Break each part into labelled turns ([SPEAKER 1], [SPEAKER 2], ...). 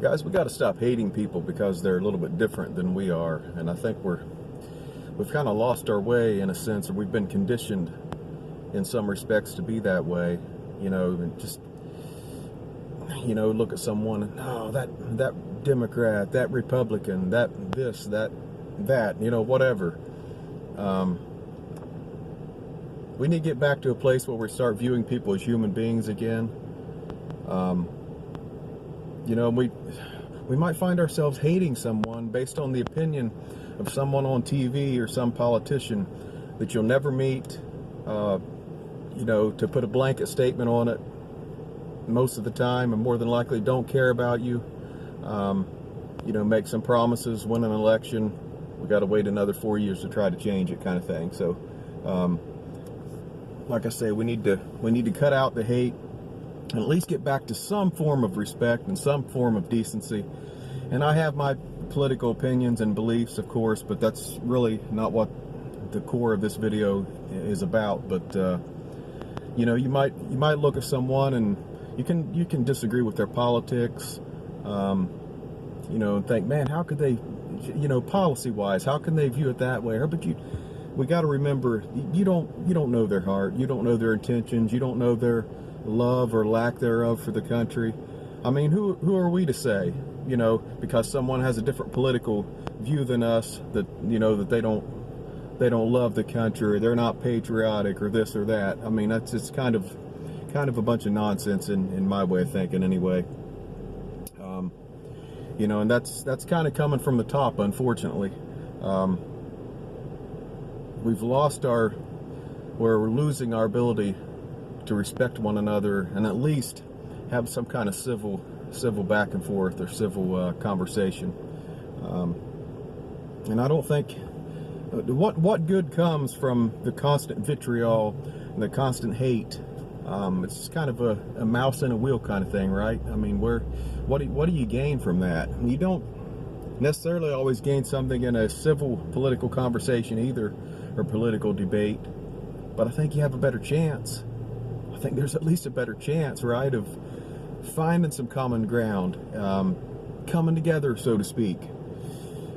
[SPEAKER 1] Guys, we got to stop hating people because they're a little bit different than we are, and I think we've kind of lost our way in a sense, or we've been conditioned in some respects to be that way. And just look at someone and that Democrat, that Republican, that this, that, whatever. We need to get back to a place where we start viewing people as human beings again. We might find ourselves hating someone based on the opinion of someone on TV or some politician that you'll never meet, to put a blanket statement on it most of the time, and more than likely don't care about you, make some promises, win an election. We got to wait another 4 years to try to change it, kind of thing. So, like I say, we need to cut out the hate, and at least get back to some form of respect and some form of decency. And I have my political opinions and beliefs, of course, but that's really not what the core of this video is about. But you might look at someone and you can disagree with their politics, and think, man, how could they, policy-wise, how can they view it that way? But we got to remember, you don't know their heart, you don't know their intentions, you don't know their love or lack thereof for the country. I mean, who are we to say, because someone has a different political view than us, that that they don't love the country, or they're not patriotic, or this or that. I mean, that's just kind of a bunch of nonsense in my way of thinking, anyway. And that's kind of coming from the top, unfortunately. We're losing our ability to respect one another and at least have some kind of civil back and forth, or civil conversation. And I don't think what good comes from the constant vitriol and the constant hate. It's kind of a mouse in a wheel kind of thing, right? I mean, what do you gain from that? You don't necessarily always gain something in a civil political conversation either, or political debate, but I think you have a better chance. I think there's at least a better chance, right, of finding some common ground, coming together, so to speak.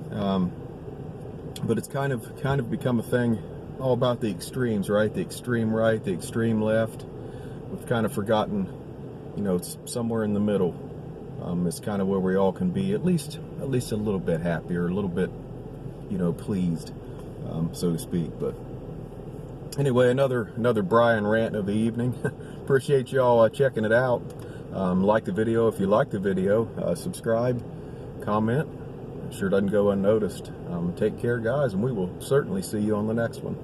[SPEAKER 1] But it's kind of become a thing all about the extremes, right? The extreme right, the extreme left. We've kind of forgotten, it's somewhere in the middle. It's kind of where we all can be at least a little bit happier, a little bit, pleased, so to speak. But anyway, another Brian rant of the evening. Appreciate y'all checking it out. Like the video if you like the video. Subscribe, comment. It sure doesn't go unnoticed. Take care, guys, and we will certainly see you on the next one.